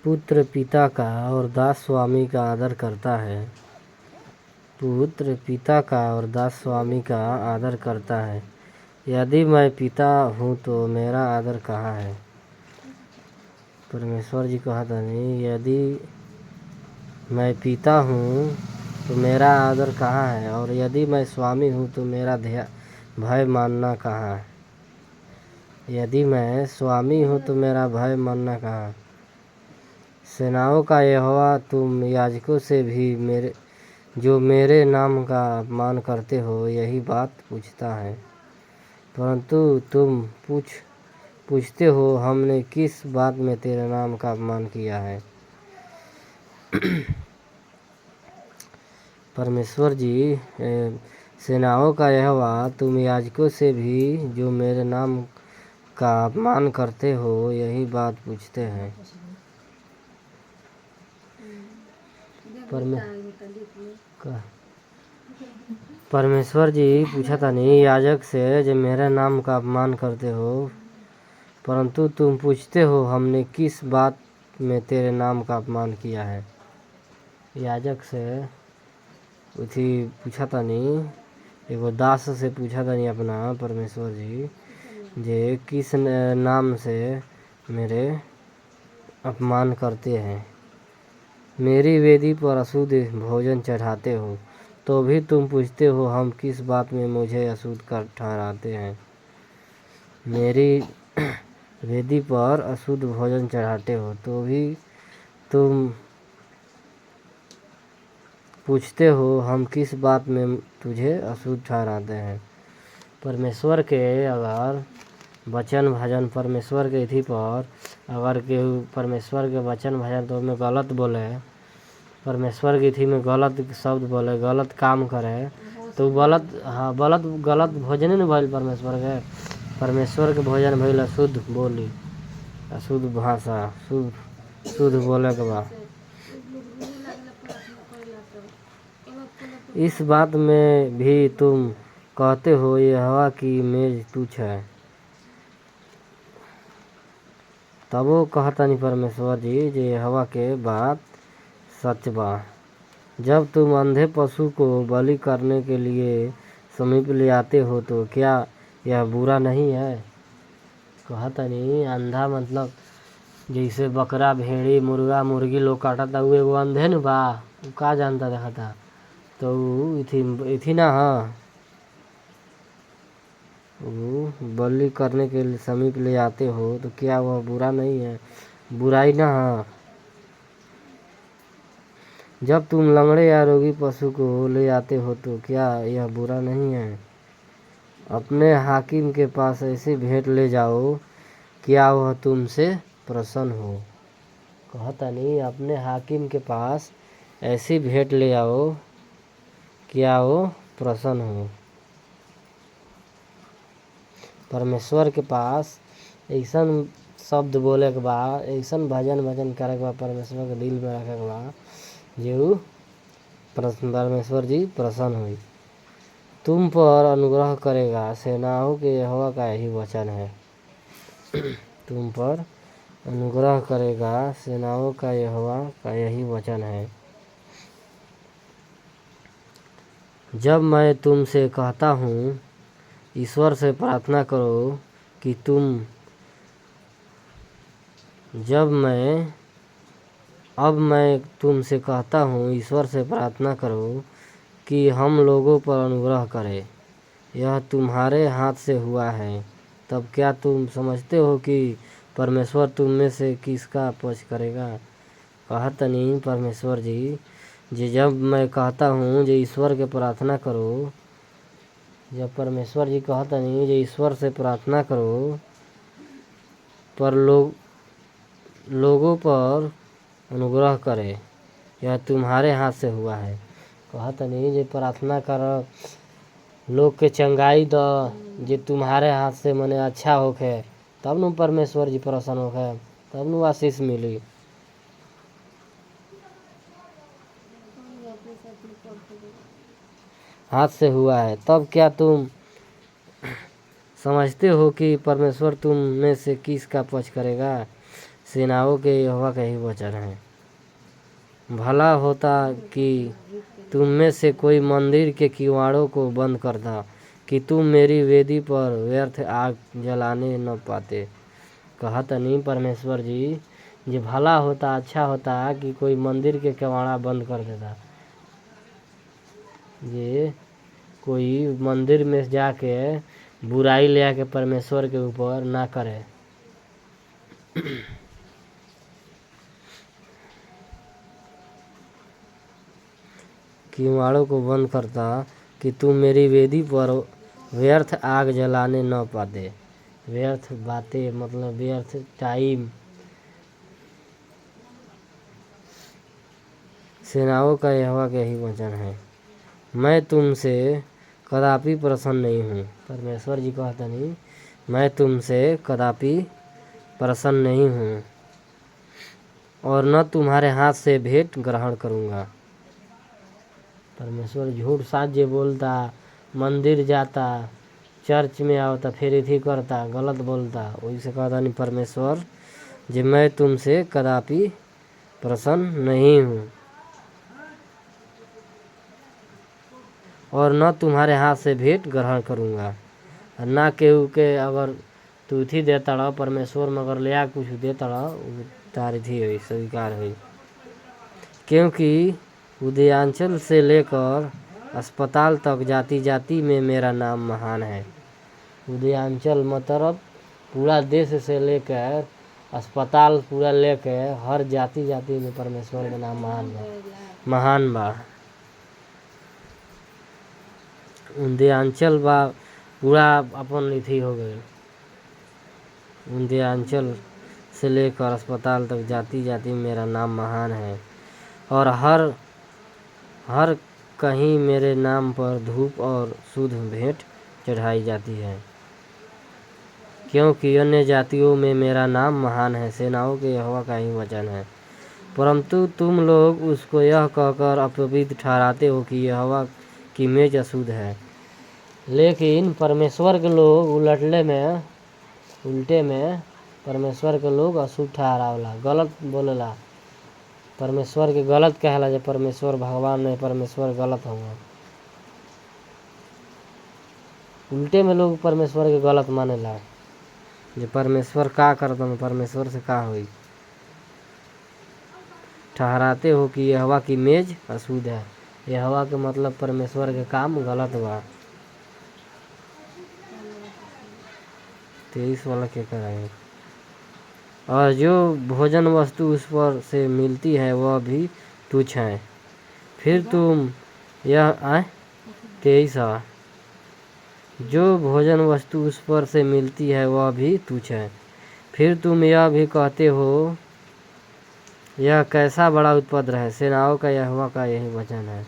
पुत्र पिता का और दास स्वामी का आदर करता है। पुत्र पिता का और दास स्वामी का आदर करता है। यदि मैं पिता हूँ तो मेरा आदर कहाँ है। परमेश्वर जी कहा था नहीं, यदि मैं पिता हूँ तो मेरा आदर कहाँ है, और यदि मैं स्वामी हूँ तो मेरा भय मानना कहाँ है। यदि मैं स्वामी हूँ तो मेरा भय मानना कहाँ। सेनाओं का यहोवा, तुम याजकों से भी मेरे नाम का अपमान करते हो यही बात पूछता है। परंतु तुम पूछते हो हमने किस बात में तेरे नाम का अपमान किया है। परमेश्वर जी, सेनाओं का यहोवा, तुम याजकों से भी जो मेरे नाम का अपमान करते हो यही बात पूछते हैं। परमेश्वर जी पूछा था नहीं याजक से, जो मेरे नाम का अपमान करते हो, परंतु तुम पूछते हो हमने किस बात में तेरे नाम का अपमान किया है। याजक से उठी पूछा था नहीं, एगो दास से पूछा था नहीं अपना परमेश्वर जी, जे किस नाम से मेरे अपमान करते हैं। मेरी वेदी पर अशुद्ध भोजन चढ़ाते हो तो भी तुम पूछते हो हम किस बात में मुझे अशुद्ध कर ठहराते हैं। मेरी वेदी पर अशुद्ध भोजन चढ़ाते हो तो भी तुम पूछते हो हम किस बात में तुझे अशुद्ध ठहराते हैं। परमेश्वर के अगर वचन भजन, परमेश्वर के इति पर अगर केहू परमेश्वर के वचन भजन तो में गलत बोले, परमेश्वर की इति में गलत शब्द बोले, गलत काम करे तो गलत भोजन ही नहीं भइल। परमेश्वर के भोजन भइल अशुद्ध बोली, अशुद्ध भाषा, शुद्ध बोले के बाद। इस बात में भी तुम कहते हो यहोवा की मेज तुच्छ है। तब वो कहता नहीं परमेश्वर जी, जे यहोवा के बात सच बा। जब तुम अंधे पशु को बलि करने के लिए समीप ले आते हो तो क्या यह बुरा नहीं है। कहता नहीं अंधा मतलब जैसे बकरा भेड़ी मुर्गा मुर्गी लोग काटा था, वो अंधे न बा, वो का जानता देखा था, तो इथी ना वो बलि करने के लिए समीप ले आते हो तो क्या वह बुरा नहीं है, बुराई ना है। जब तुम लंगड़े या रोगी पशु को ले आते हो तो क्या यह बुरा नहीं है। अपने हाकिम के पास ऐसी भेंट ले जाओ क्या वह तुमसे प्रसन्न हो। कहता नहीं अपने हाकिम के पास ऐसी भेंट ले आओ क्या वो प्रसन्न हो। परमेश्वर के पास ऐसा शब्द बोले के बाद, ऐसा भजन करे के बाद, परमेश्वर के दिल में रखे के बाद जो परमेश्वर जी प्रसन्न हुई, तुम पर अनुग्रह करेगा। सेनाओं के यहोवा का यही वचन है। तुम पर अनुग्रह करेगा, सेनाओं का यहोवा का यही वचन है। जब मैं तुमसे कहता हूँ ईश्वर से प्रार्थना करो कि अब मैं तुमसे कहता हूँ ईश्वर से प्रार्थना करो कि हम लोगों पर अनुग्रह करे, यह तुम्हारे हाथ से हुआ है। तब क्या तुम समझते हो कि परमेश्वर तुम में से किसका पक्ष करेगा। कहता नहीं परमेश्वर जी, जब मैं कहता हूँ जो ईश्वर के प्रार्थना करो, जब परमेश्वर जी कहता नहीं जो ईश्वर से प्रार्थना करो पर लोगों पर अनुग्रह करे, यह तुम्हारे हाथ से हुआ है। कहता नहीं जो प्रार्थना कर लोग के चंगाई दो, जो तुम्हारे हाथ से मने अच्छा होके, तब न परमेश्वर जी प्रसन्न होके, तब न आशीष मिली। हाथ से हुआ है, तब क्या तुम समझते हो कि परमेश्वर तुम में से किसका पक्ष करेगा। सेनाओं के यहोवा का यही वचन है। भला होता कि तुम में से कोई मंदिर के किवाड़ों को बंद करता, कि तुम मेरी वेदी पर व्यर्थ आग जलाने न पाते। कहा तनी परमेश्वर जी, जे भला होता, अच्छा होता कि कोई मंदिर के किवाड़ा बंद कर देता, ये कोई मंदिर में जाके बुराई ले आके परमेश्वर के ऊपर ना करे। किवाड़ों को बंद करता कि तुम मेरी वेदी पर व्यर्थ आग जलाने न पाते। व्यर्थ बातें मतलब व्यर्थ टाइम। सेनाओं का यहोवा का यही वचन है, मैं तुमसे कदापि प्रसन्न नहीं हूँ। परमेश्वर जी कहता नहीं, मैं तुमसे कदापि प्रसन्न नहीं हूँ और न तुम्हारे हाथ से भेंट ग्रहण करूँगा। परमेश्वर झूठ साझे बोलता, मंदिर जाता, चर्च में आवता, फिर इथी करता, गलत बोलता, वही से कहता नहीं परमेश्वर जे मैं तुमसे कदापि प्रसन्न नहीं हूँ और न तुम्हारे हाथ से भेंट ग्रहण करूँगा। ना केहू के अगर तू थी देता रहा परमेश्वर में अगर लिया कुछ देता रहा तारी थी हुई स्वीकार हुई। क्योंकि उदयांचल से लेकर अस्पताल तक जाति जाति में मेरा नाम महान है। उदयांचल मतलब पूरा देश से लेकर अस्पताल पूरा लेके हर जाति जाति में परमेश्वर का नाम महान बा। उदयांचल बा पूरा अपन इथी हो गए। उदयांचल से लेकर अस्पताल तक जाति जाति में मेरा नाम महान है और हर कहीं मेरे नाम पर धूप और शुद्ध भेंट चढ़ाई जाती है, क्योंकि अन्य जातियों में मेरा नाम महान है। सेनाओं के यहोवा का ही वचन है। परंतु तुम लोग उसको यह कहकर अपवित्र ठहराते हो कि यहोवा की मेज अशुद्ध है। लेकिन परमेश्वर के लोग उल्टे में परमेश्वर के लोग अशुद्ध ठहरावला, गलत बोलेला, परमेश्वर के गलत कहला जे परमेश्वर भगवान नहीं, परमेश्वर गलत होगा। उल्टे में लोग परमेश्वर के गलत मानेला जे परमेश्वर का करता मैं परमेश्वर से का हुई। ठहराते हो कि यहोवा की मेज अशुद्ध है। यहोवा के मतलब परमेश्वर के काम गलत बा। 23 वाला क्या कराए। और जो भोजन वस्तु उस पर से मिलती है वह भी तुच्छ है। फिर तुम यह 23 जो भोजन वस्तु उस पर से मिलती है वह भी तुच्छ है। फिर तुम यह भी कहते हो, यह कैसा बड़ा उपद्रव है। सेनाओं का यहोवा का यही वचन है।